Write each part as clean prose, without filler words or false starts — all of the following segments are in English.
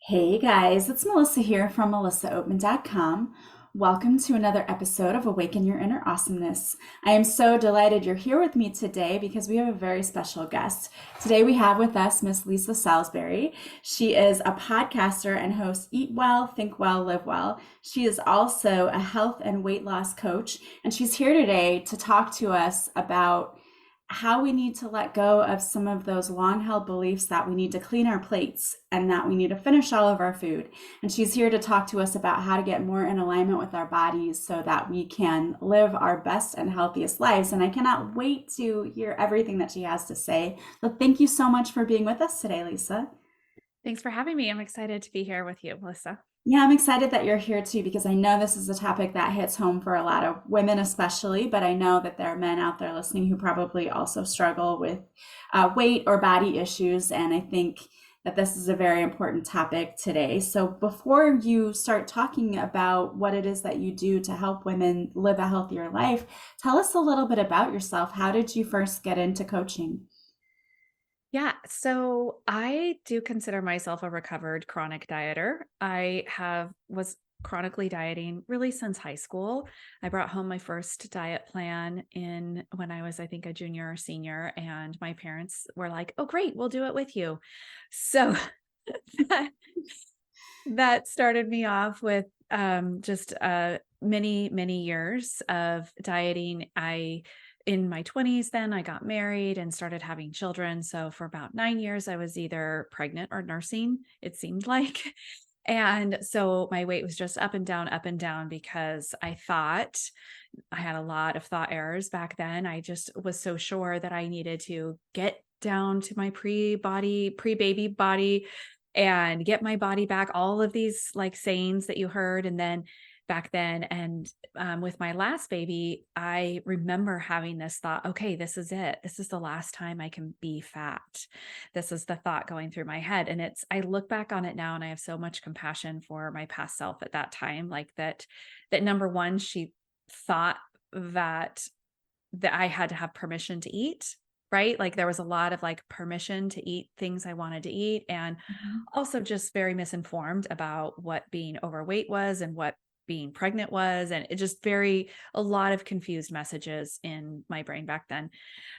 Hey guys, it's Melissa here from melissaoatman.com. Welcome to another episode of Awaken Your Inner Awesomeness. I am so delighted you're here with me today because we have a very special guest. Today we have with us Miss Lisa Salisbury. She is a podcaster and hosts Eat Well, Think Well, Live Well. She is also a health and weight loss coach, and she's here today to talk to us about how we need to let go of some of those long held beliefs that we need to clean our plates and that we need to finish all of our food. And she's here to talk to us about how to get more in alignment with our bodies so that we can live our best and healthiest lives. And I cannot wait to hear everything that she has to say. So thank you so much for being with us today, Lisa. Thanks for having me. I'm excited to be here with you, Melissa. Yeah, I'm excited that you're here too because I know this is a topic that hits home for a lot of women, especially, but I know that there are men out there listening who probably also struggle with weight or body issues. And I think that this is a very important topic today. So, before you start talking about what it is that you do to help women live a healthier life, tell us a little bit about yourself. How did you first get into coaching? Yeah, so I do consider myself a recovered chronic dieter. I have was chronically dieting really since high school. I brought home my first diet plan in when I was, I think, a junior or senior, and my parents were like, "Oh, great, we'll do it with you." So that, that started me off with just many years of dieting. In my 20s, then I got married and started having children. So for about 9 years, I was either pregnant or nursing, it seemed like. And so my weight was just up and down because I thought I had a lot of thought errors back then. I just was so sure that I needed to get down to my pre-baby body and get my body back, all of these like sayings that you heard. And then back then, and with my last baby, I remember having this thought, okay, this is it. This is the last time I can be fat. This is the thought going through my head. And I look back on it now and I have so much compassion for my past self at that time. Like that number one, she thought that I had to have permission to eat, right? Like there was a lot of like permission to eat things I wanted to eat, and Mhm. also just very misinformed about what being overweight was and what being pregnant was. And it just a lot of confused messages in my brain back then.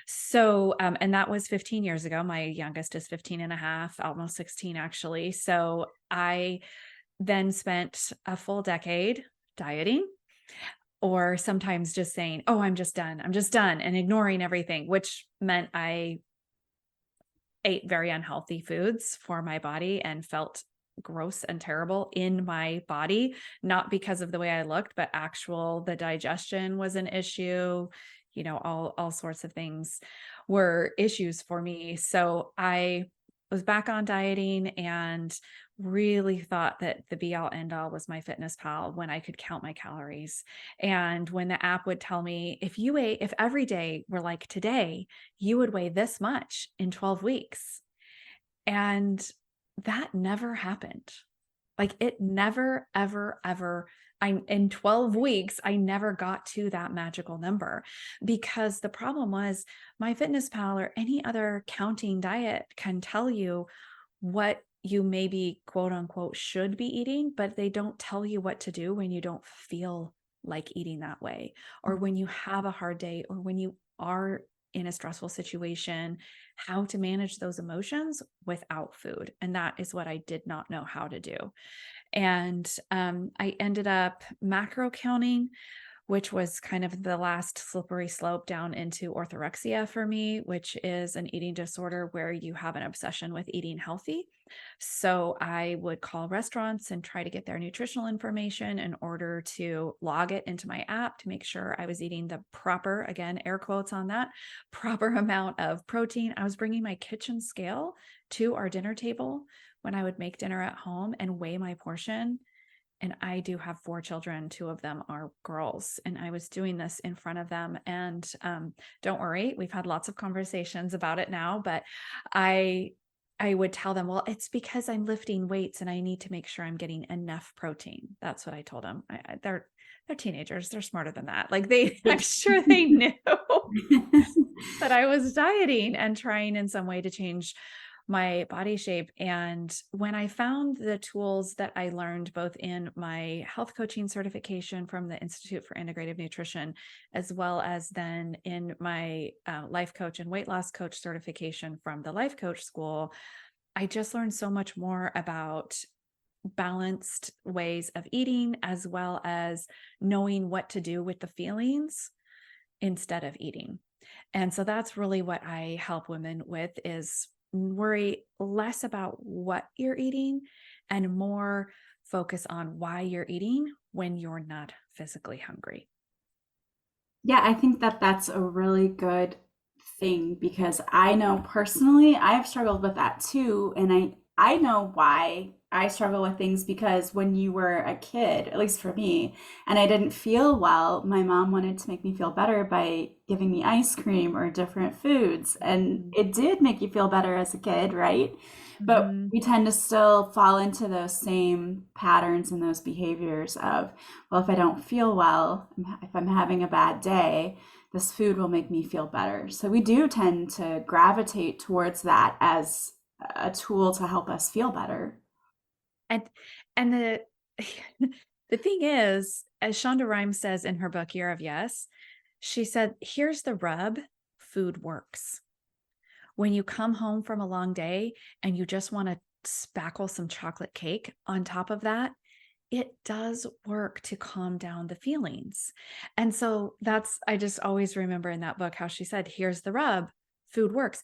So, and that was 15 years ago. My youngest is 15 and a half, almost 16 actually. So I then spent a full decade dieting, or sometimes just saying, "Oh, I'm just done. I'm just done," and ignoring everything, which meant I ate very unhealthy foods for my body and felt gross and terrible in my body, not because of the way I looked, but the digestion was an issue. All sorts of things were issues for me. So I was back on dieting and really thought that the be all end all was my fitness pal when I could count my calories. And when the app would tell me, if every day were like today, you would weigh this much in 12 weeks. And that never happened. Like it never, ever, ever. In 12 weeks, I never got to that magical number because the problem was my fitness pal or any other counting diet can tell you what you maybe quote unquote should be eating, but they don't tell you what to do when you don't feel like eating that way, or when you have a hard day, or when you are in a stressful situation, how to manage those emotions without food. And that is what I did not know how to do. And I ended up macro counting, which was kind of the last slippery slope down into orthorexia for me, which is an eating disorder where you have an obsession with eating healthy. So I would call restaurants and try to get their nutritional information in order to log it into my app to make sure I was eating the proper, again, air quotes on that, proper amount of protein. I was bringing my kitchen scale to our dinner table when I would make dinner at home and weigh my portion. And I do have 4 children. 2 of them are girls. And I was doing this in front of them. And don't worry, we've had lots of conversations about it now, but I I would tell them, well, it's because I'm lifting weights and I need to make sure I'm getting enough protein. That's what I told them. They're teenagers. They're smarter than that. Like I'm sure they knew that I was dieting and trying in some way to change my body shape. And when I found the tools that I learned both in my health coaching certification from the Institute for Integrative Nutrition, as well as then in my life coach and weight loss coach certification from the life coach school, I just learned so much more about balanced ways of eating, as well as knowing what to do with the feelings instead of eating. And so that's really what I help women with, is worry less about what you're eating and more focus on why you're eating when you're not physically hungry. Yeah, I think that that's a really good thing because I know personally I've struggled with that too, and I know why I struggle with things because when you were a kid, at least for me, and I didn't feel well, my mom wanted to make me feel better by giving me ice cream or different foods, and it did make you feel better as a kid, right? But Mm-hmm. we tend to still fall into those same patterns and those behaviors of, well, if I don't feel well, if I'm having a bad day, this food will make me feel better. So we do tend to gravitate towards that as a tool to help us feel better. And and the the thing is, as Shonda Rhimes says in her book Year of Yes, she said, "Here's the rub: food works. When you come home from a long day and you just want to spackle some chocolate cake on top of that, it does work to calm down the feelings." And so that's, I just always remember in that book how she said, "Here's the rub: food works."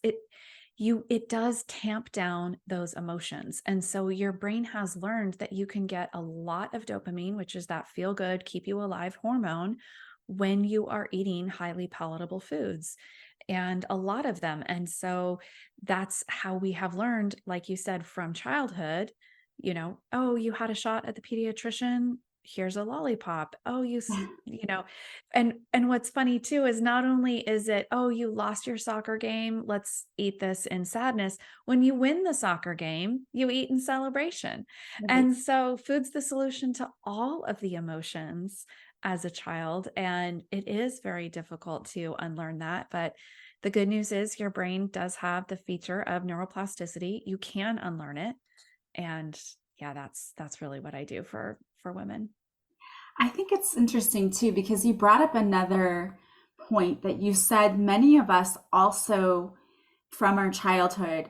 It does tamp down those emotions. And so your brain has learned that you can get a lot of dopamine, which is that feel good, keep you alive hormone, when you are eating highly palatable foods, and a lot of them. And so that's how we have learned, like you said, from childhood, oh, you had a shot at the pediatrician, here's a lollipop. Oh, and what's funny too is not only is it, oh, you lost your soccer game, let's eat this in sadness. When you win the soccer game, you eat in celebration. Right. And so food's the solution to all of the emotions as a child. And it is very difficult to unlearn that. But the good news is your brain does have the feature of neuroplasticity. You can unlearn it. And yeah, that's really what I do for women. I think it's interesting too because you brought up another point that you said many of us also from our childhood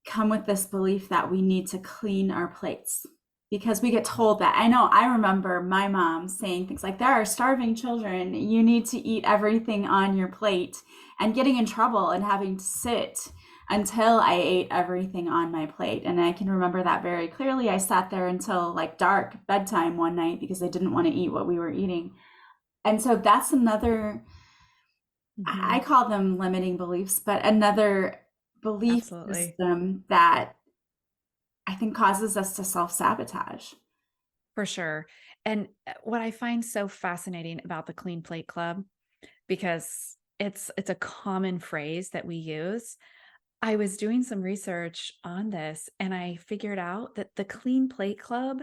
come with this belief that we need to clean our plates because we get told that. I know I remember my mom saying things like, there are starving children, you need to eat everything on your plate, and getting in trouble and having to sit until I ate everything on my plate. And I can remember that very clearly. I sat there until like dark bedtime one night because I didn't want to eat what we were eating. And so that's another, I Mhm. call them limiting beliefs, but another belief Absolutely. system that I think causes us to self sabotage. For sure. And what I find so fascinating about the Clean Plate Club, because it's a common phrase that we use. I was doing some research on this and I figured out that the Clean Plate Club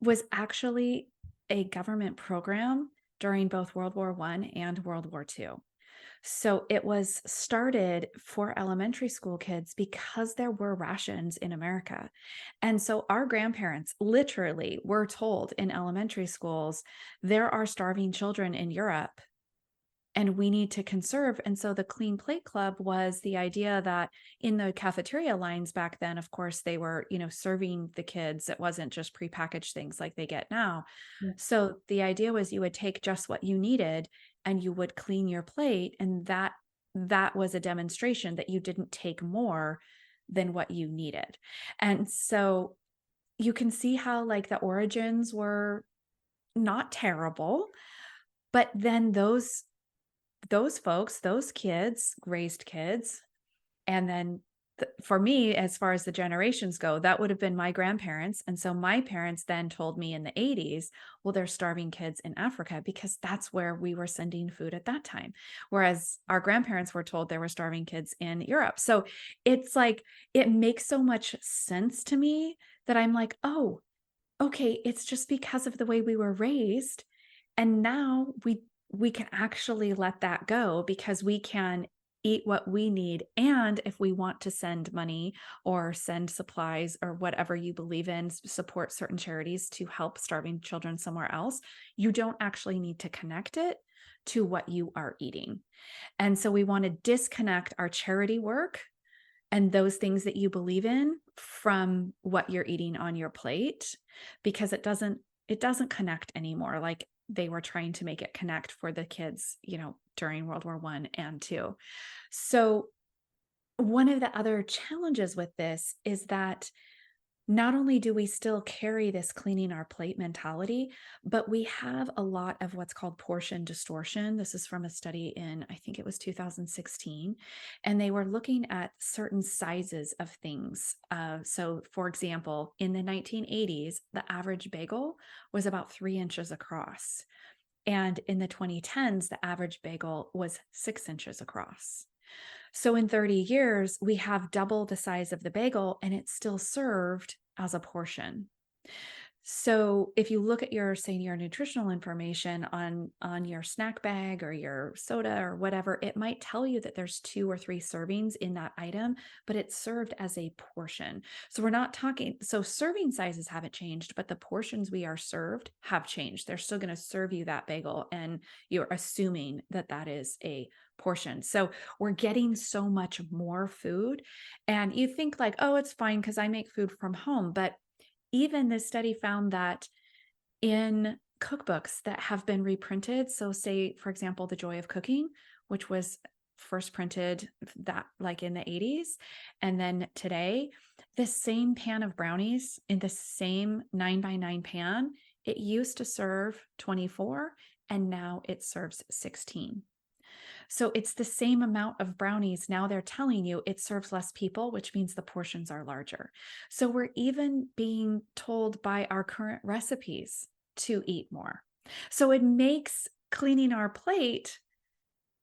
was actually a government program during both World War One and World War Two. So it was started for elementary school kids because there were rations in America. And so our grandparents literally were told in elementary schools, there are starving children in Europe and we need to conserve. And so the Clean Plate Club was the idea that in the cafeteria lines back then, of course, they were, serving the kids. It wasn't just prepackaged things like they get now. Yeah. So the idea was you would take just what you needed and you would clean your plate. And that was a demonstration that you didn't take more than what you needed. And so you can see how like the origins were not terrible, but then those folks, those kids raised kids. And then for me, as far as the generations go, that would have been my grandparents. And so my parents then told me in the 80s, well, there's starving kids in Africa because that's where we were sending food at that time. Whereas our grandparents were told there were starving kids in Europe. So it's like, it makes so much sense to me that I'm like, oh, okay, it's just because of the way we were raised. And now we can actually let that go because we can eat what we need. And if we want to send money or send supplies or whatever you believe in, support certain charities to help starving children somewhere else, you don't actually need to connect it to what you are eating. And so we want to disconnect our charity work and those things that you believe in from what you're eating on your plate, because it doesn't connect anymore, like they were trying to make it connect for the kids, during World War I and II. So one of the other challenges with this is that not only do we still carry this cleaning our plate mentality, but we have a lot of what's called portion distortion. This is from a study in, I think it was 2016, and they were looking at certain sizes of things. So, for example, in the 1980s, the average bagel was about 3 inches across. And in the 2010s, the average bagel was 6 inches across. So in 30 years, we have double the size of the bagel and it's still served as a portion. So if you look at your nutritional information on your snack bag or your soda or whatever, it might tell you that there's 2 or 3 servings in that item, but it's served as a portion. So we're not talking, so serving sizes haven't changed, but the portions we are served have changed. They're still going to serve you that bagel and you're assuming that that is a portion. So we're getting so much more food, and you think like, oh, it's fine because I make food from home. But even this study found that in cookbooks that have been reprinted, so say, for example, The Joy of Cooking, which was first printed that like in the 80s, and then today, the same pan of brownies in the same 9 by 9 pan, it used to serve 24 and now it serves 16. So it's the same amount of brownies. Now they're telling you it serves less people, which means the portions are larger. So we're even being told by our current recipes to eat more. So it makes cleaning our plate,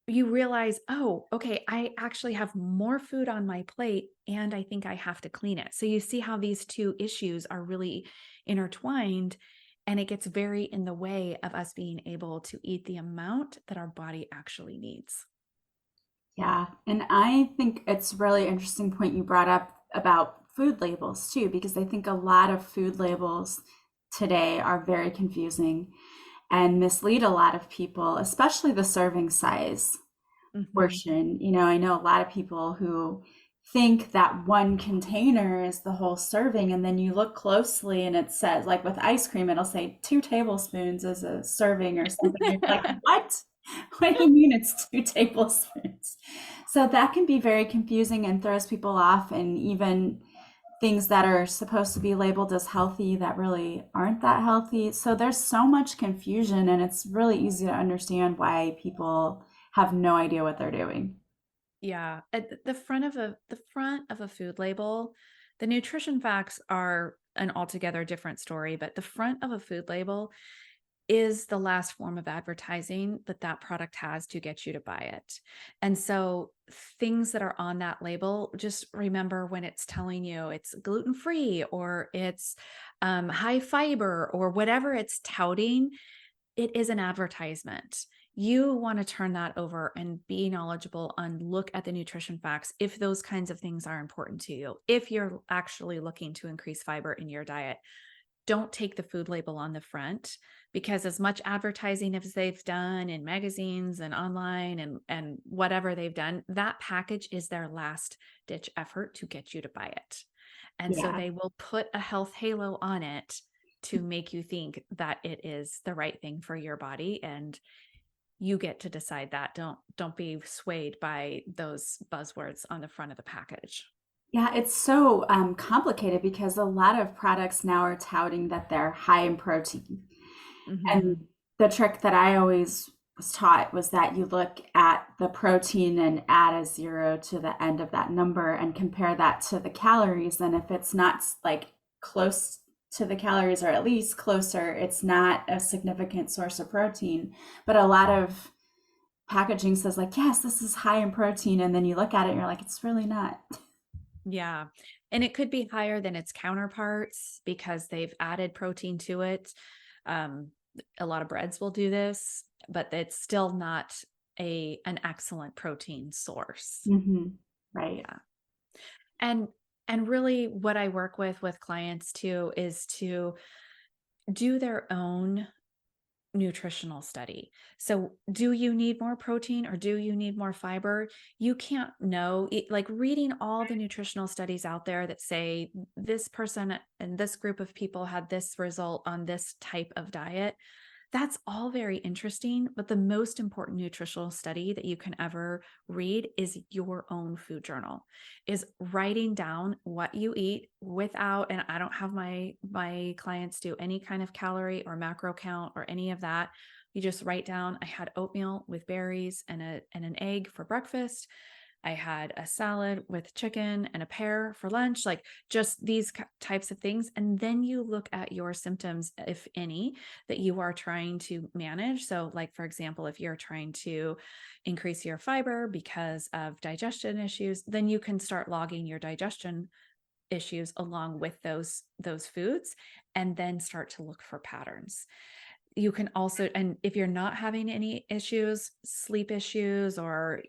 you realize, oh, okay, I actually have more food on my plate and I think I have to clean it. So you see how these two issues are really intertwined, and it gets very in the way of us being able to eat the amount that our body actually needs. Yeah, and I think it's a really interesting point you brought up about food labels too, because I think a lot of food labels today are very confusing and mislead a lot of people, especially the serving size Mhm. portion. I know a lot of people who think that one container is the whole serving, and then you look closely and it says, like with ice cream, it'll say 2 tablespoons is a serving or something. You're like, what? What do you mean it's 2 tablespoons? So that can be very confusing and throws people off, and even things that are supposed to be labeled as healthy that really aren't that healthy. So there's so much confusion, and it's really easy to understand why people have no idea what they're doing. Yeah, at the front of a food label, the nutrition facts are an altogether different story, but the front of a food label is the last form of advertising that that product has to get you to buy it. And so things that are on that label, just remember when it's telling you it's gluten-free or it's high fiber or whatever it's touting, it is an advertisement. You want to turn that over and be knowledgeable and look at the nutrition facts if those kinds of things are important to you. If you're actually looking to increase fiber in your diet, don't take the food label on the front, because as much advertising as they've done in magazines and online and whatever they've done, that package is their last ditch effort to get you to buy it. And so Yeah. they will put a health halo on it to make you think that it is the right thing for your body, and you get to decide that. Don't be swayed by those buzzwords on the front of the package. Yeah, it's so complicated because a lot of products now are touting that they're high in protein. And Mhm. the trick that I always was taught was that you look at the protein and add a zero to the end of that number and compare that to the calories. And if it's not like close to the calories, or at least closer, it's not a significant source of protein. But a lot of packaging says, like, yes, this is high in protein. And then you look at it and you're like, it's really not. Yeah. And it could be higher than its counterparts because they've added protein to it. Um, a lot of breads will do this, but it's still not an excellent protein source. Right. Yeah. And really what I work with clients too is to do their own nutritional study. So, do you need more protein or do you need more fiber? You can't know. Like reading all the nutritional studies out there that say this person and this group of people had this result on this type of diet. That's all very interesting, but the most important nutritional study that you can ever read is your own food journal. Is writing down what you eat without, and I don't have my clients do any kind of calorie or macro count or any of that. You just write down I had oatmeal with berries and an egg for breakfast. I had a salad with chicken and a pear for lunch, like just these types of things. And then you look at your symptoms, if any, that you are trying to manage. So, like, for example, if you're trying to increase your fiber because of digestion issues, then you can start logging your digestion issues along with those foods and then start to look for patterns. You can also, and if you're not having any issues, sleep issues or,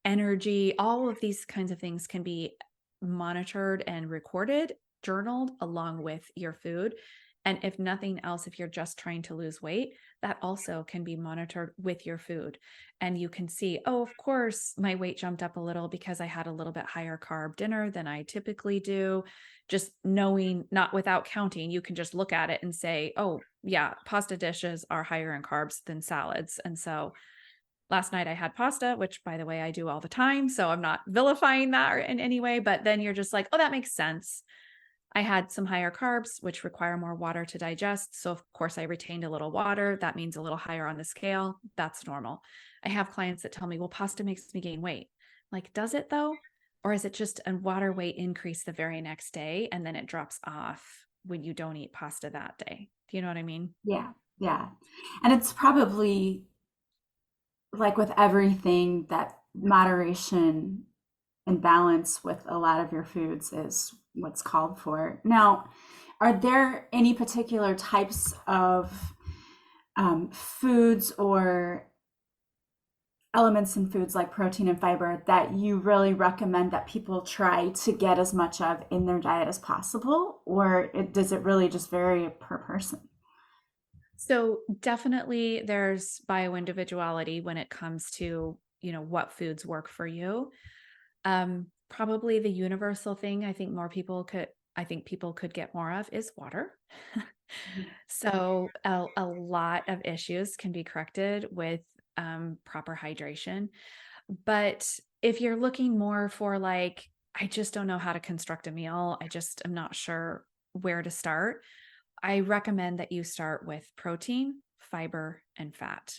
energy, all of these kinds of things can be monitored and recorded, journaled along with your food. And if nothing else, if you're just trying to lose weight, that also can be monitored with your food. And you can see, oh, of course, my weight jumped up a little because I had a little bit higher carb dinner than I typically do. Just knowing, not without counting, you can just look at it and say, oh, yeah, pasta dishes are higher in carbs than salads. And so last night I had pasta, which by the way, I do all the time. So I'm not vilifying that or in any way, but then you're just like, oh, that makes sense. I had some higher carbs, which require more water to digest. So, of course, I retained a little water. That means a little higher on the scale. That's normal. I have clients that tell me, well, pasta makes me gain weight. Like, does it though? Or is it just a water weight increase the very next day and then it drops off when you don't eat pasta that day? Do you know what I mean? Yeah. Yeah. And it's probably like with everything that moderation and balance with a lot of your foods is what's called for. Now, are there any particular types of foods or elements in foods like protein and fiber that you really recommend that people try to get as much of in their diet as possible? Or does it really just vary per person? So definitely there's bioindividuality when it comes to, what foods work for you. Probably the universal thing I think people could get more of is water. So a lot of issues can be corrected with proper hydration. But if you're looking more for like, I just don't know how to construct a meal, I just am not sure where to start, I recommend that you start with protein, fiber, and fat.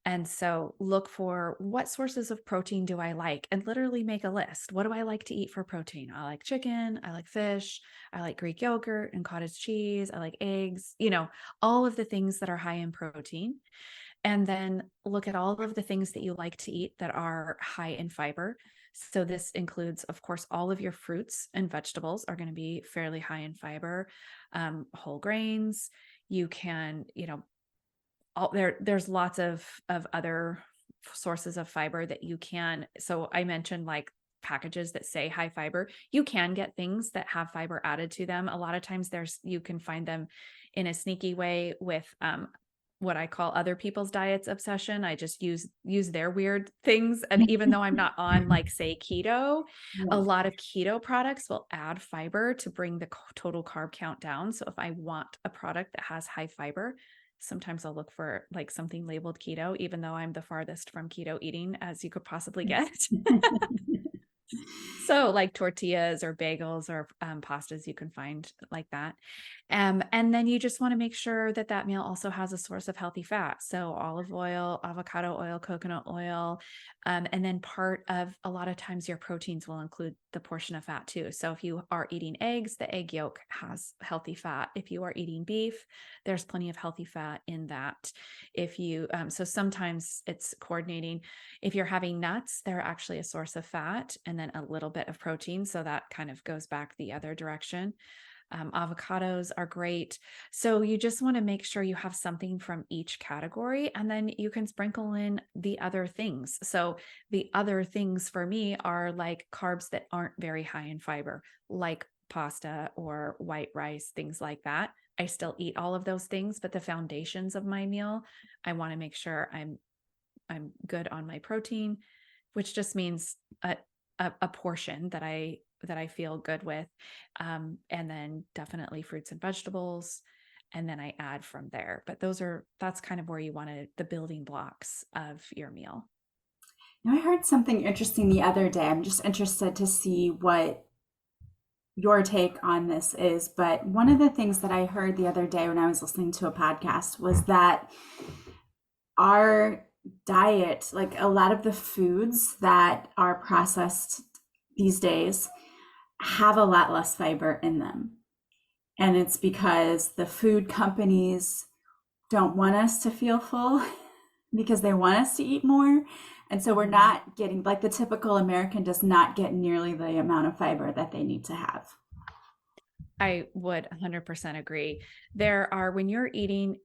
And so look for what sources of protein do I like and literally make a list. What do I like to eat for protein? I like chicken, I like fish, I like Greek yogurt and cottage cheese, I like eggs, all of the things that are high in protein. And then look at all of the things that you like to eat that are high in fiber. So this includes, of course, all of your fruits and vegetables are going to be fairly high in fiber, whole grains. You can, there's lots of other sources of fiber that you can. So I mentioned like packages that say high fiber. You can get things that have fiber added to them. A lot of times you can find them in a sneaky way with what I call other people's diets obsession. I just use their weird things. And even though I'm not on like say keto, a Yeah. lot of keto products will add fiber to bring the total carb count down. So if I want a product that has high fiber, sometimes I'll look for like something labeled keto, even though I'm the farthest from keto eating as you could possibly get. So like tortillas or bagels or pastas you can find like that. And then you just want to make sure that that meal also has a source of healthy fat. So olive oil, avocado oil, coconut oil. And then part of a lot of times your proteins will include the portion of fat too. So if you are eating eggs, the egg yolk has healthy fat. If you are eating beef, there's plenty of healthy fat in that. If you, so sometimes it's coordinating. If you're having nuts, they're actually a source of fat and then a little bit of protein. So that kind of goes back the other direction. Avocados are great. So you just want to make sure you have something from each category, and then you can sprinkle in the other things. So the other things for me are like carbs that aren't very high in fiber, like pasta or white rice, things like that. I still eat all of those things, but the foundations of my meal, I want to make sure I'm good on my protein, which just means a portion that I feel good with, and then definitely fruits and vegetables, and then I add from there. But that's kind of where you want to the building blocks of your meal. Now, I heard something interesting the other day. I'm just interested to see what your take on this is. But one of the things that I heard the other day when I was listening to a podcast was that our diet, like a lot of the foods that are processed these days, have a lot less fiber in them. And it's because the food companies don't want us to feel full because they want us to eat more. And so we're Mhm. not getting, like the typical American does not get nearly the amount of fiber that they need to have. I would 100% agree. There are when you're eating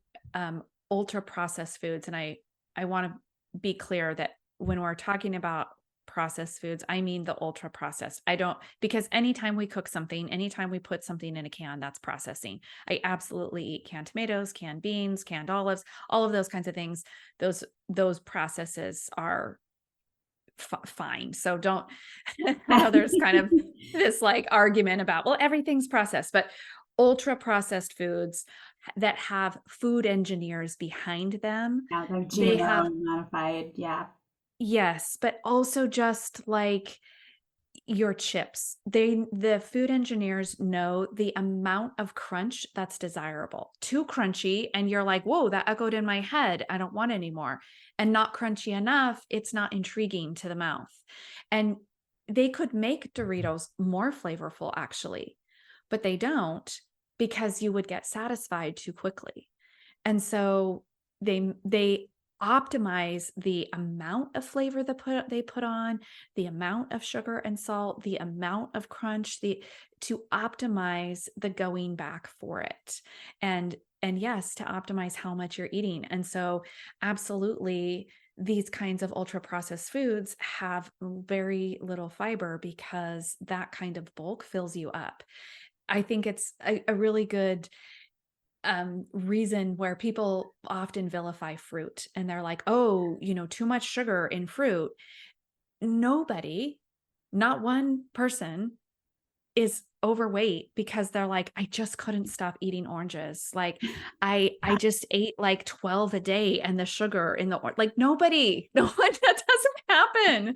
ultra processed foods, and I want to be clear that when we're talking about processed foods, I mean the ultra processed. I don't because anytime we cook something, anytime we put something in a can, that's processing. I absolutely eat canned tomatoes, canned beans, canned olives, all of those kinds of things. Those processes are fine. So don't, I know there's kind of this like argument about, well, everything's processed, but ultra processed foods that have food engineers behind them, Yeah, like they GMO have, modified. Yeah. yes, but also just like your chips. The food engineers know the amount of crunch that's desirable. Too crunchy and you're like, "Whoa, that echoed in my head. I don't want any more." And not crunchy enough, it's not intriguing to the mouth. And they could make Doritos more flavorful actually, but they don't because you would get satisfied too quickly. And so they optimize the amount of flavor they put on, the amount of sugar and salt, the amount of crunch, the to optimize the going back for it. And yes, to optimize how much you're eating. And so absolutely these kinds of ultra processed foods have very little fiber because that kind of bulk fills you up. I think it's a really good reason where people often vilify fruit and they're like, oh, too much sugar in fruit. Nobody, not one person is overweight because they're like, I just couldn't stop eating oranges. Like I just ate like 12 a day and the sugar in the like nobody, no one that doesn't happen.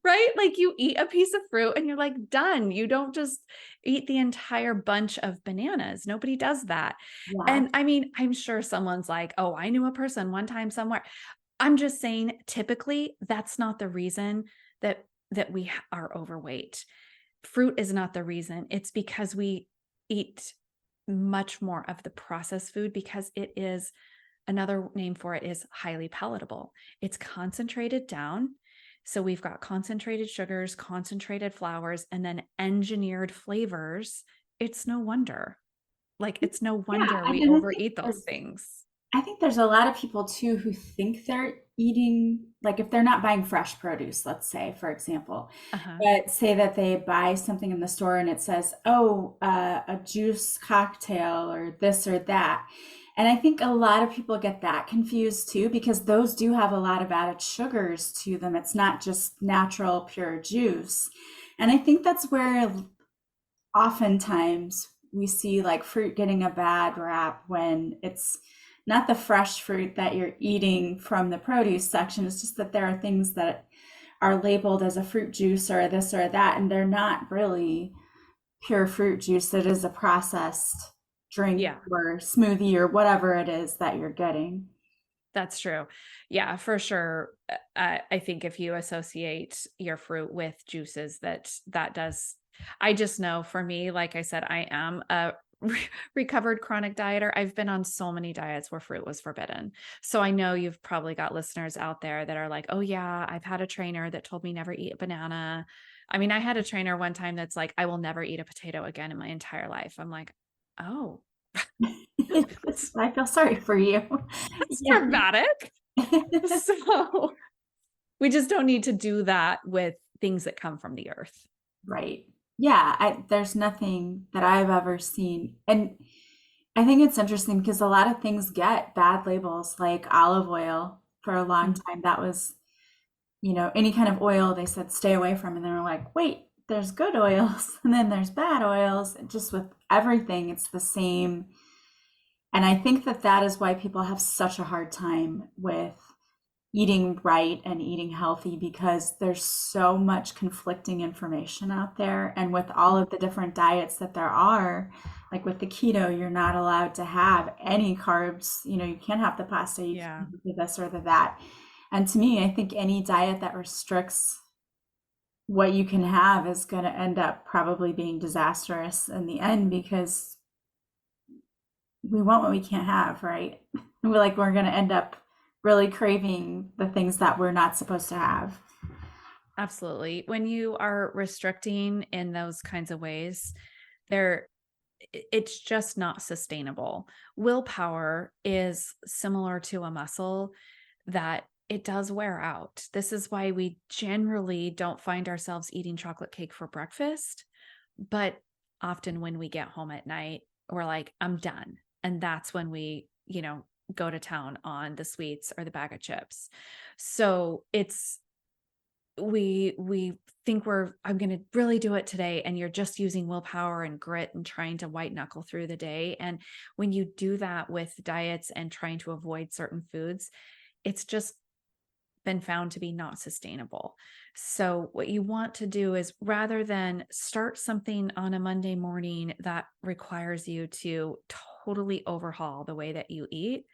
Right? Like you eat a piece of fruit and you're like done. You don't just eat the entire bunch of bananas. Nobody does that. Yeah. And I mean, I'm sure someone's like, "Oh, I knew a person one time somewhere." I'm just saying typically that's not the reason that we are overweight. Fruit is not the reason. It's because we eat much more of the processed food because it is another name for it is highly palatable. It's concentrated down. So we've got concentrated sugars, concentrated flours, and then engineered flavors. It's no wonder. Like it's no Yeah. wonder we And I think overeat those there's things. I think there's a lot of people too who think they're eating, like if they're not buying fresh produce, let's say, for example, Uh-huh. but say that they buy something in the store and it says, oh, a juice cocktail or this or that. And I think a lot of people get that confused too, because those do have a lot of added sugars to them. It's not just natural, pure juice. And I think that's where oftentimes we see like fruit getting a bad rap when it's not the fresh fruit that you're eating from the produce section. It's just that there are things that are labeled as a fruit juice or this or that, and they're not really pure fruit juice. It is a processed drink Yeah. or smoothie or whatever it is that you're getting. That's true. Yeah, for sure. I think if you associate your fruit with juices, that does. I just know for me, like I said, I am a recovered chronic dieter. I've been on so many diets where fruit was forbidden. So I know you've probably got listeners out there that are like, oh, yeah, I've had a trainer that told me never eat a banana. I mean, I had a trainer one time that's like, I will never eat a potato again in my entire life. I'm like, Oh, I feel sorry for you. that's Yeah. dramatic. So we just don't need to do that with things that come from the earth. Right. Yeah, there's nothing that I've ever seen. And I think it's interesting because a lot of things get bad labels, like olive oil for a long Mhm. time. That was, any kind of oil they said stay away from. And they were like, wait, there's good oils and then there's bad oils. Just with everything, it's the same. And I think that that is why people have such a hard time with eating right and eating healthy because there's so much conflicting information out there. And with all of the different diets that there are, like with the keto, you're not allowed to have any carbs. You can't have the pasta, you Yeah, can't do this or the that. And to me, I think any diet that restricts what you can have is going to end up probably being disastrous in the end because we want what we can't have, right? We're going to end up really craving the things that we're not supposed to have. absolutely. When you are restricting in those kinds of ways, there it's just not sustainable. Willpower is similar to a muscle that it does wear out. This is why we generally don't find ourselves eating chocolate cake for breakfast, but often when we get home at night, we're like, I'm done. And that's when we, go to town on the sweets or the bag of chips. So it's we think I'm going to really do it today, and you're just using willpower and grit and trying to white knuckle through the day. And when you do that with diets and trying to avoid certain foods, it's just been found to be not sustainable. So what you want to do is, rather than start something on a Monday morning that requires you to totally overhaul the way that you eat,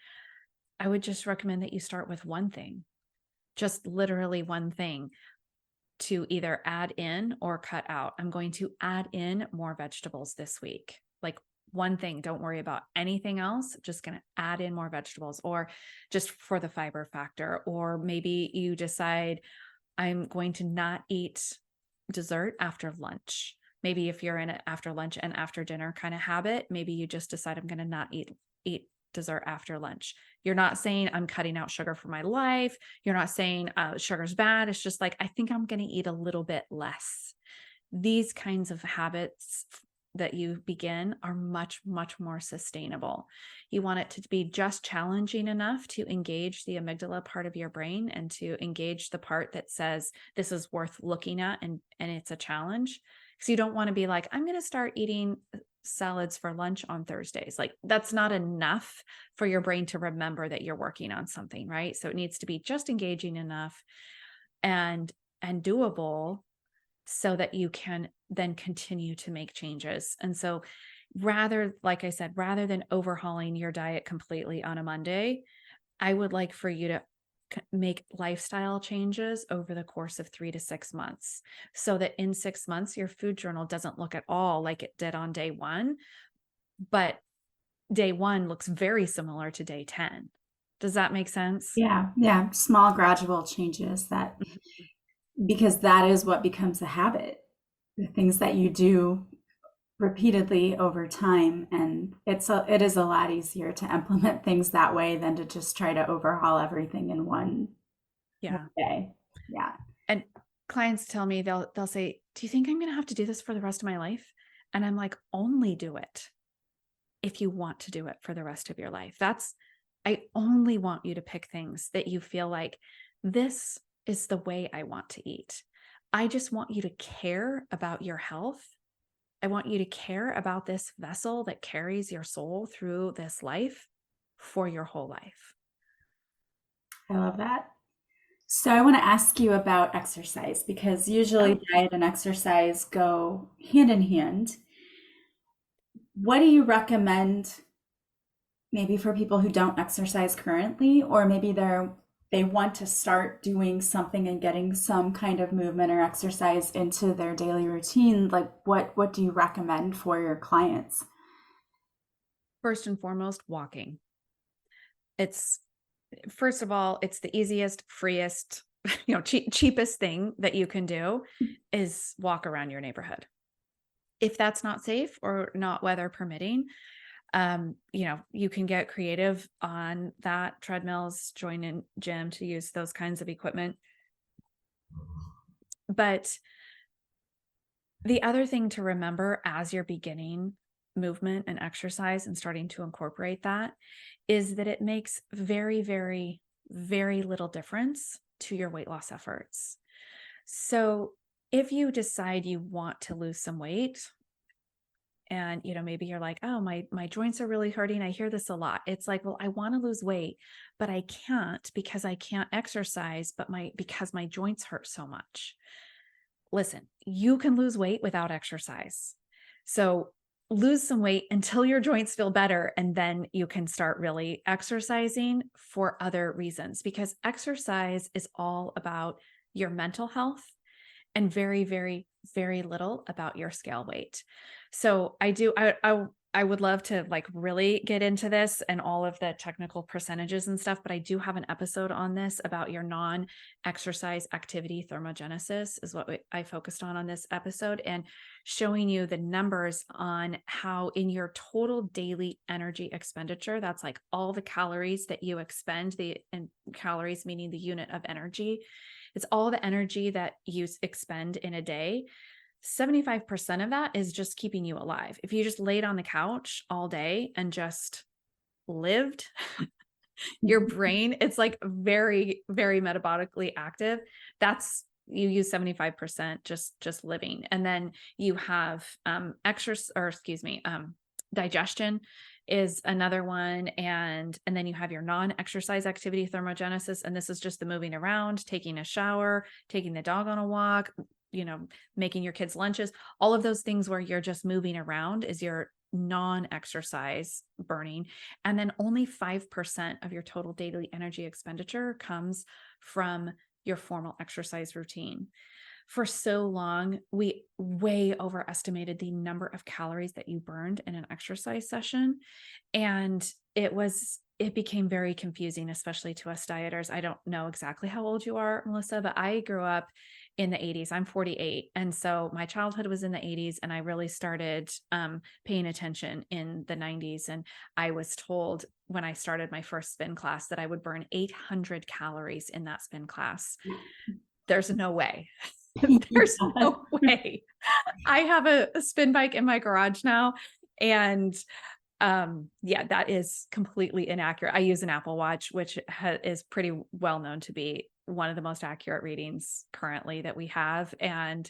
I would just recommend that you start with one thing, just literally one thing to either add in or cut out. I'm going to add in more vegetables this week. Like, one thing, don't worry about anything else. Just going to add in more vegetables, or just for the fiber factor. Or maybe you decide, I'm going to not eat dessert after lunch. Maybe if you're in an after lunch and after dinner kind of habit, maybe you just decide, I'm going to not eat dessert after lunch. You're not saying I'm cutting out sugar for my life. You're not saying sugar's bad. It's just like, I think I'm going to eat a little bit less. These kinds of habits that you begin are much, much more sustainable. You want it to be just challenging enough to engage the amygdala part of your brain and to engage the part that says this is worth looking at, and it's a challenge. Because you don't want to be like, I'm going to start eating salads for lunch on Thursdays. Like, that's not enough for your brain to remember that you're working on something, right? So it needs to be just engaging enough and doable, so that you can then continue to make changes. And so, like I said, rather than overhauling your diet completely on a Monday, I would like for you to make lifestyle changes over the course of 3 to 6 months, so that in 6 months, your food journal doesn't look at all like it did on day one, but day one looks very similar to day 10. Does that make sense? Yeah, yeah, small gradual changes that because that is what becomes a habit. The things that you do repeatedly over time, and it is a lot easier to implement things that way than to just try to overhaul everything in one Yeah. day. Yeah. And clients tell me, they'll say, "Do you think I'm going to have to do this for the rest of my life?" And I'm like, "Only do it if you want to do it for the rest of your life." I only want you to pick things that you feel like, this is the way I want to eat. I just want you to care about your health. I want you to care about this vessel that carries your soul through this life for your whole life. I love that. So I want to ask you about exercise because usually Oh, diet and exercise go hand in hand. What do you recommend maybe for people who don't exercise currently, or maybe they want to start doing something and getting some kind of movement or exercise into their daily routine? Like what do you recommend for your clients? first and foremost, walking. It's First of all, it's the easiest, freest, cheapest thing that you can do is walk around your neighborhood. If that's not safe or not weather permitting, you can get creative on that, treadmills, join in gym to use those kinds of equipment. But the other thing to remember as you're beginning movement and exercise and starting to incorporate that is that it makes very, very, very little difference to your weight loss efforts. So if you decide you want to lose some weight, and maybe you're like, oh, my joints are really hurting, I hear this a lot. It's like, well, I want to lose weight, but I can't because I can't exercise, but because my joints hurt so much. Listen, you can lose weight without exercise. So lose some weight until your joints feel better, and then you can start really exercising for other reasons, because exercise is all about your mental health and very, very, very little about your scale weight. So I would love to like really get into this and all of the technical percentages and stuff, but I do have an episode on this about your non-exercise activity thermogenesis is what I focused on this episode, and showing you the numbers on how in your total daily energy expenditure, that's like all the calories that you expend, and calories meaning the unit of energy, it's all the energy that you expend in a day. 75% of that is just keeping you alive. If you just laid on the couch all day and just lived, your brain, it's like very, very metabolically active. That's, you use 75% just living. And then you have digestion is another one. And then you have your non-exercise activity thermogenesis. And this is just the moving around, taking a shower, taking the dog on a walk, making your kids lunches, all of those things where you're just moving around is your non-exercise burning. And then only 5% of your total daily energy expenditure comes from your formal exercise routine. For so long, we way overestimated the number of calories that you burned in an exercise session. And it became very confusing, especially to us dieters. I don't know exactly how old you are, Melissa, but I grew up in the 80s. I'm 48. And so my childhood was in the 80s, and I really started paying attention in the 90s. And I was told when I started my first spin class that I would burn 800 calories in that spin class. There's no way. There's no way. I have a spin bike in my garage now, and that is completely inaccurate. I use an Apple Watch, which is pretty well known to be one of the most accurate readings currently that we have. And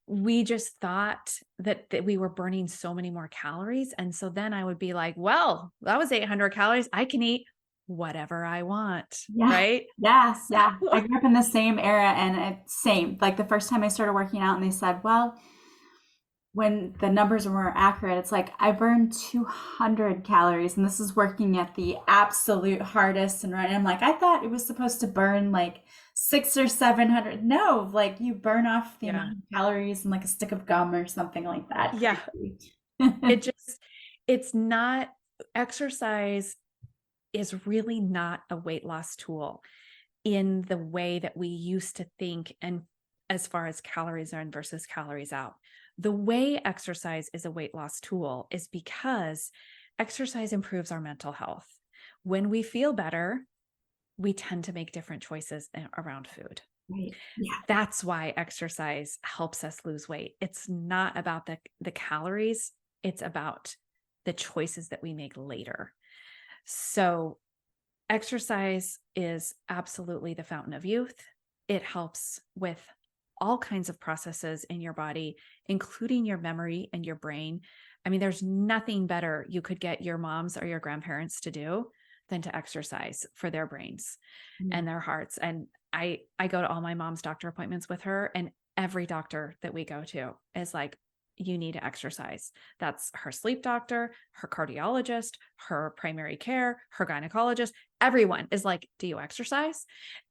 we just thought that we were burning so many more calories. And so then I would be like, well, that was 800 calories. I can eat whatever I want. Yeah. Right. Yes. Yeah. I grew up in the same era, and it's same. Like the first time I started working out and they said, well, when the numbers were more accurate, it's like I burned 200 calories, and this is working at the absolute hardest. And right, I'm like, I thought it was supposed to burn like 600 or 700. No, like you burn off the amount of calories in like a stick of gum or something like that. Yeah. It's not, exercise is really not a weight loss tool in the way that we used to think, and as far as calories in versus calories out. The way exercise is a weight loss tool is because exercise improves our mental health. When we feel better, we tend to make different choices around food. Right. Yeah. That's why exercise helps us lose weight. It's not about the calories, it's about the choices that we make later. So exercise is absolutely the fountain of youth. It helps with all kinds of processes in your body, including your memory and your brain. I mean, there's nothing better you could get your moms or your grandparents to do than to exercise for their brains and their hearts. And I go to all my mom's doctor appointments with her, and every doctor that we go to is like, you need to exercise. That's her sleep doctor, her cardiologist, her primary care, her gynecologist. Everyone is like, do you exercise?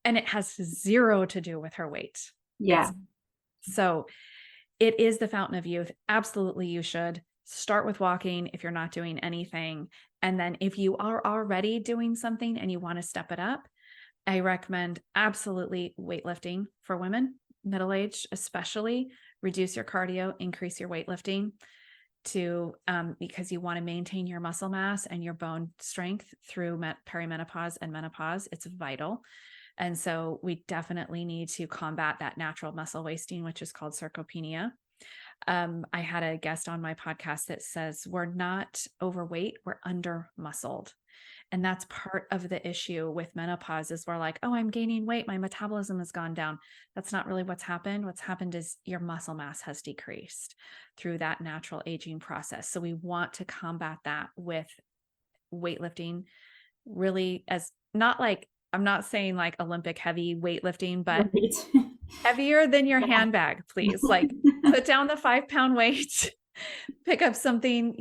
And it has zero to do with her weight. Yeah. So it is the fountain of youth. Absolutely, you should start with walking if you're not doing anything. And then if you are already doing something and you want to step it up, I recommend absolutely weightlifting for women, middle-aged especially, reduce your cardio, increase your weightlifting because you want to maintain your muscle mass and your bone strength through perimenopause and menopause. It's vital. And so we definitely need to combat that natural muscle wasting, which is called sarcopenia. I had a guest on my podcast that says we're not overweight, we're under muscled. And that's part of the issue with menopause is we're like, oh, I'm gaining weight. My metabolism has gone down. That's not really what's happened. What's happened is your muscle mass has decreased through that natural aging process. So we want to combat that with weightlifting, really, as not like, I'm not saying like Olympic heavy weightlifting, but Right. heavier than your Yeah. handbag, please. Like put down the 5-pound weight, pick up something,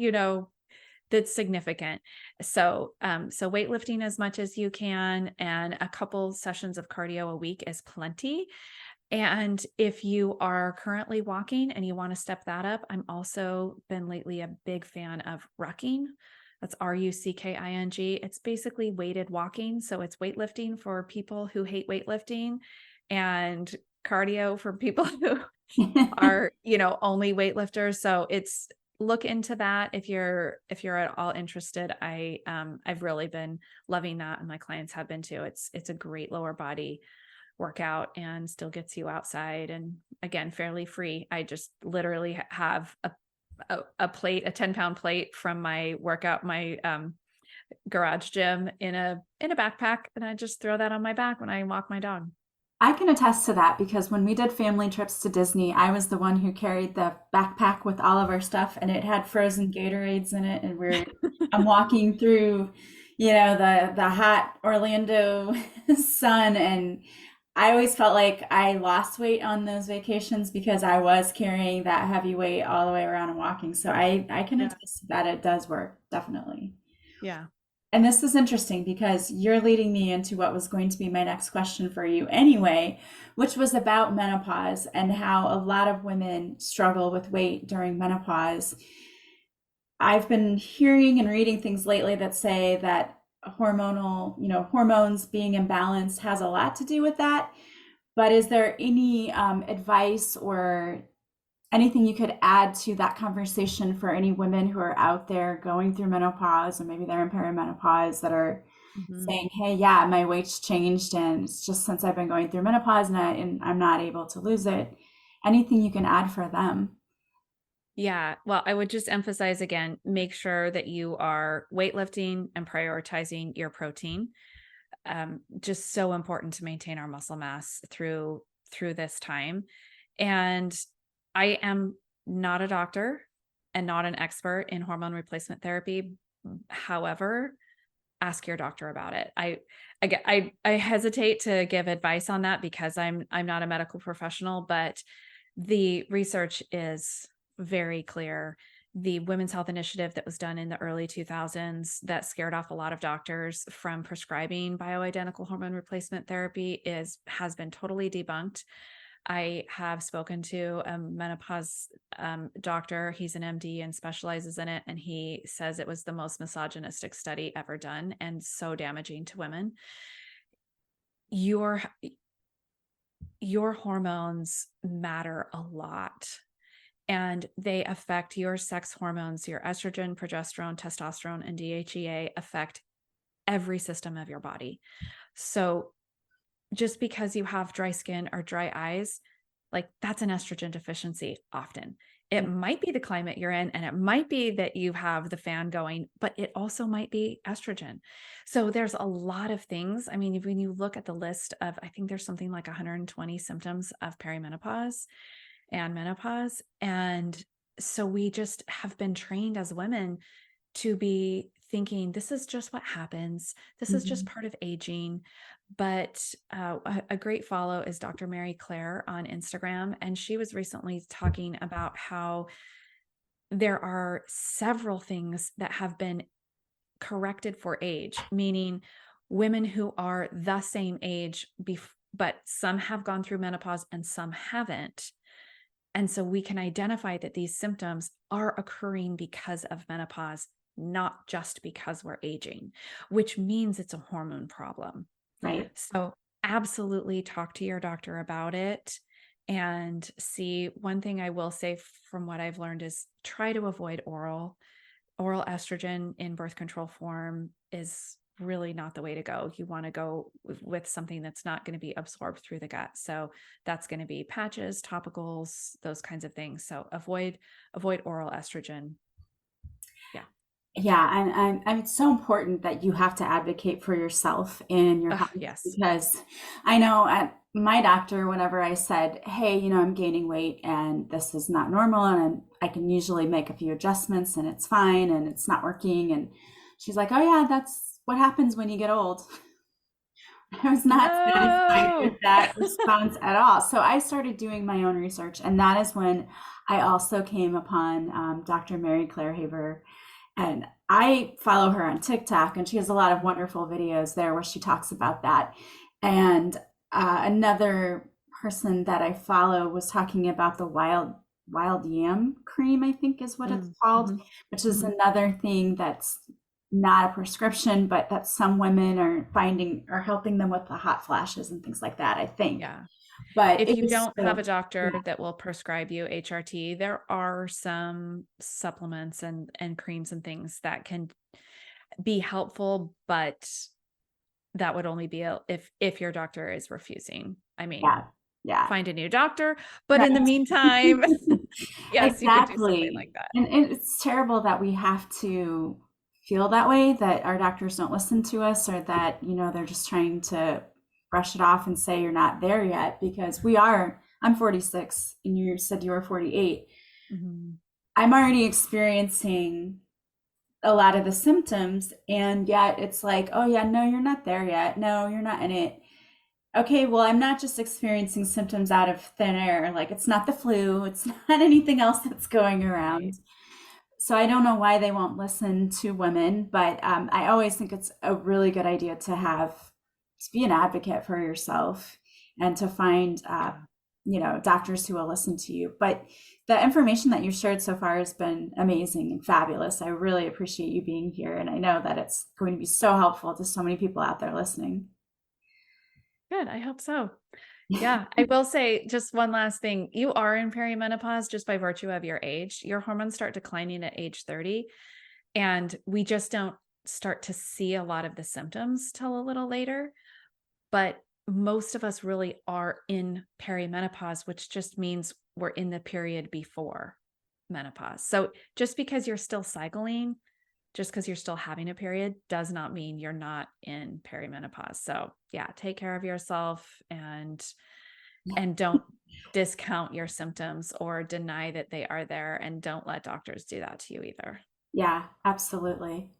that's significant. So weightlifting as much as you can, and a couple sessions of cardio a week is plenty. And if you are currently walking and you want to step that up, I'm also been lately a big fan of rucking. That's RUCKING. It's basically weighted walking. So it's weightlifting for people who hate weightlifting and cardio for people who are, only weightlifters. So it's look into that if you're at all interested. I've really been loving that, and my clients have been too. It's a great lower body workout and still gets you outside, and again, fairly free. I just literally have a plate, a 10-pound plate from my workout, my garage gym in a backpack, and I just throw that on my back when I walk my dog. I can attest to that because when we did family trips to Disney, I was the one who carried the backpack with all of our stuff, and it had frozen Gatorades in it. And I'm walking through, the hot Orlando sun, and I always felt like I lost weight on those vacations because I was carrying that heavy weight all the way around and walking. So I can Yeah. attest to that. It does work, definitely. Yeah. And this is interesting because you're leading me into what was going to be my next question for you anyway, which was about menopause and how a lot of women struggle with weight during menopause. I've been hearing and reading things lately that say that hormones being imbalanced has a lot to do with that. But is there any advice or anything you could add to that conversation for any women who are out there going through menopause, or maybe they're in perimenopause, that are Mhm. saying, hey, yeah, my weight's changed and it's just since I've been going through menopause and I'm not able to lose it. Anything you can add for them? Yeah. Well, I would just emphasize again, make sure that you are weightlifting and prioritizing your protein. Just so important to maintain our muscle mass through this time. And I am not a doctor and not an expert in hormone replacement therapy. However, ask your doctor about it. I hesitate to give advice on that because I'm not a medical professional, but the research is very clear. The Women's Health Initiative that was done in the early 2000s that scared off a lot of doctors from prescribing bioidentical hormone replacement therapy has been totally debunked. I have spoken to a menopause doctor. He's an MD and specializes in it. And he says it was the most misogynistic study ever done and so damaging to women. Your hormones matter a lot, and they affect your sex hormones. Your estrogen, progesterone, testosterone, and DHEA affect every system of your body. So just because you have dry skin or dry eyes, like that's an estrogen deficiency often. It might be the climate you're in, and it might be that you have the fan going, but it also might be estrogen. So there's a lot of things. I mean, when you look at the list of, I think there's something like 120 symptoms of perimenopause and menopause. And so we just have been trained as women to be thinking this is just what happens. This is just Mhm. part of aging. But a great follow is Dr. Mary Claire on Instagram. And she was recently talking about how there are several things that have been corrected for age, meaning women who are the same age, but some have gone through menopause and some haven't. And so we can identify that these symptoms are occurring because of menopause, not just because we're aging, which means it's a hormone problem. Right. So absolutely talk to your doctor about it. and see. One thing I will say from what I've learned is try to avoid oral estrogen in birth control form is really not the way to go. You want to go with something that's not going to be absorbed through the gut. So that's going to be patches, topicals, those kinds of things. So avoid oral estrogen. Yeah. Yeah, and it's so important that you have to advocate for yourself in your health Yes. because I know at my doctor, whenever I said, "Hey, I'm gaining weight and this is not normal, and I can usually make a few adjustments and it's fine and it's not working," and she's like, "Oh yeah, that's what happens when you get old." I was not satisfied with No. that response at all. So I started doing my own research, and that is when I also came upon Dr. Mary Claire Haber, and I follow her on TikTok, and she has a lot of wonderful videos there where she talks about that. And another person that I follow was talking about the wild yam cream, I think is what it's Mm, called, mhm, which is mhm. another thing that's not a prescription, but that some women are finding are helping them with the hot flashes and things like that, I think. Yeah. But If it you was don't have a so, doctor yeah, that will prescribe you HRT, there are some supplements and creams and things that can be helpful, but that would only be if your doctor is refusing. I mean, yeah, yeah. find a new doctor, but in the Right. meantime, yes, you could do something Exactly. like that. And it's terrible that we have to feel that way, that our doctors don't listen to us, or that, they're just trying to brush it off and say you're not there yet, because we are. I'm 46 and you said you were 48. Mhm. I'm already experiencing a lot of the symptoms, and yet it's like, oh yeah, no, you're not there yet. No, you're not in it. Okay, well, I'm not just experiencing symptoms out of thin air. Like, it's not the flu, it's not anything else that's going Right. around. So I don't know why they won't listen to women, but I always think it's a really good idea to be an advocate for yourself and to find, Yeah. doctors who will listen to you. But the information that you've shared so far has been amazing and fabulous. I really appreciate you being here, and I know that it's going to be so helpful to so many people out there listening. Good. I hope so. Yeah, I will say just one last thing. You are in perimenopause just by virtue of your age. Your hormones start declining at age 30, and we just don't start to see a lot of the symptoms till a little later. But most of us really are in perimenopause, which just means we're in the period before menopause. So just because you're still cycling, just because you're still having a period does not mean you're not in perimenopause. So yeah, take care of yourself and don't discount your symptoms or deny that they are there, and don't let doctors do that to you either. Yeah, absolutely.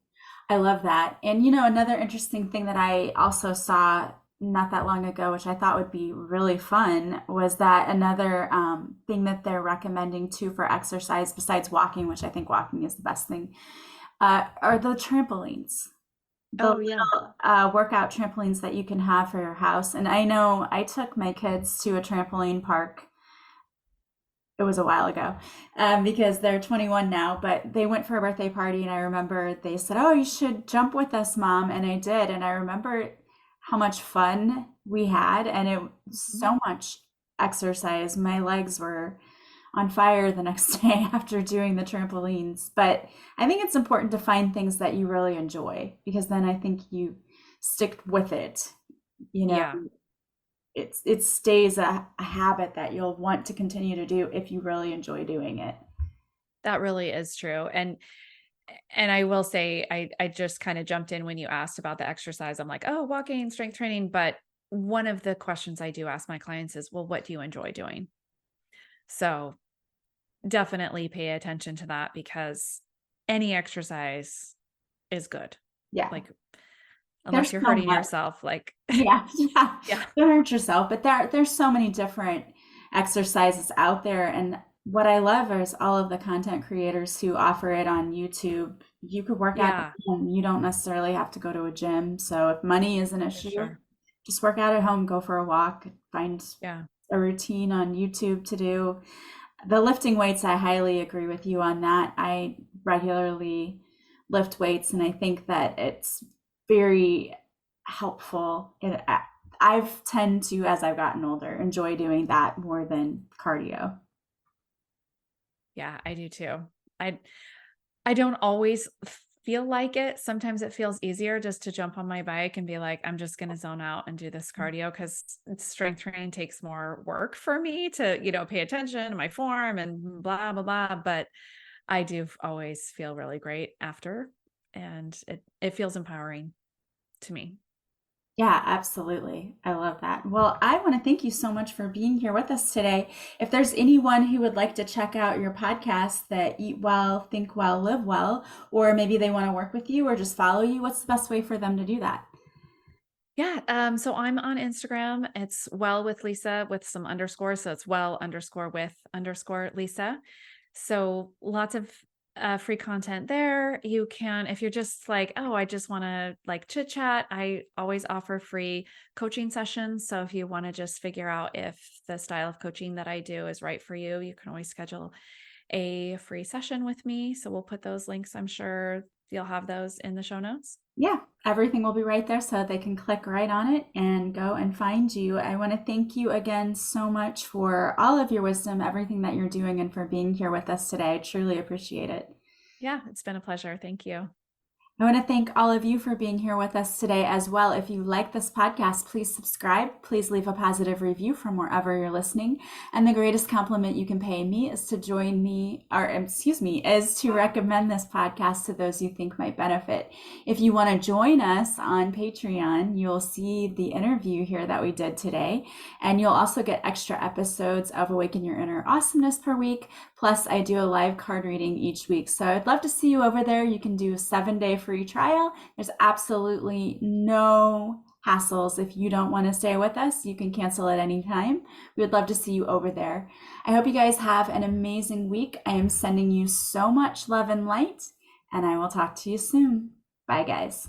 I love that. And another interesting thing that I also saw not that long ago, which I thought would be really fun, was that another thing that they're recommending too for exercise, besides walking, which I think walking is the best thing, are the trampolines. The Oh yeah. little workout trampolines that you can have for your house. And I know I took my kids to a trampoline park. It was a while ago, because they're 21 now, but they went for a birthday party, and I remember they said, "Oh, you should jump with us, Mom." And I did. And I remember how much fun we had, and it was Mhm. so much exercise. My legs were on fire the next day after doing the trampolines. But I think it's important to find things that you really enjoy, because then I think you stick with it. You know, Yeah, it stays a habit that you'll want to continue to do if you really enjoy doing it. that really is true. And I will say I just kind of jumped in when you asked about the exercise. I'm like, "Oh, walking, strength training." But one of the questions I do ask my clients is, "Well, what do you enjoy doing?" So, definitely pay attention to that because any exercise is good. Yeah, Like, there's unless you're so hurting much. yourself, like Yeah, yeah. yeah. Don't hurt yourself, but there's so many different exercises out there, and what I love is all of the content creators who offer it on YouTube. You could work out at Yeah, home. You don't necessarily have to go to a gym. So if money is an for issue, sure. just work out at home, go for a walk, find Yeah. a routine on YouTube to do. The lifting weights, I highly agree with you on that. I regularly lift weights, and I think that it's very helpful. I've tend to, as I've gotten older, enjoy doing that more than cardio. Yeah, I do too. I I don't always feel like it. Sometimes it feels easier just to jump on my bike and be like, I'm just going to zone out and do this cardio because strength training takes more work for me to, pay attention to my form and blah, blah, blah. But I do always feel really great after. And it feels empowering to me. Yeah, absolutely. I love that. Well, I want to thank you so much for being here with us today. If there's anyone who would like to check out your podcast, that Eat Well, Think Well, Live Well, or maybe they want to work with you or just follow you, what's the best way for them to do that? Yeah. So I'm on Instagram. It's well with Lisa with some underscores. So it's well underscore with underscore Lisa. So lots of free content there. You can, if you're just like, oh, I just want to like chit chat, I always offer free coaching sessions. So if you want to just figure out if the style of coaching that I do is right for you, you can always schedule a free session with me. So we'll put those links. I'm sure you'll have those in the show notes. Yeah, everything will be right there so they can click right on it and go and find you. I want to thank you again so much for all of your wisdom, everything that you're doing, and for being here with us today. I truly appreciate it. Yeah, it's been a pleasure. Thank you. I want to thank all of you for being here with us today as well. If you like this podcast, please subscribe. Please leave a positive review from wherever you're listening. And the greatest compliment you can pay me is to join me, or excuse me, is to recommend this podcast to those you think might benefit. If you want to join us on Patreon, you'll see the interview here that we did today. And you'll also get extra episodes of Awaken Your Inner Awesomeness per week. Plus, I do a live card reading each week. So I'd love to see you over there. You can do a 7-day free trial. There's absolutely no hassles. If you don't want to stay with us, you can cancel at any time. We would love to see you over there. I hope you guys have an amazing week. I am sending you so much love and light, and I will talk to you soon. Bye, guys.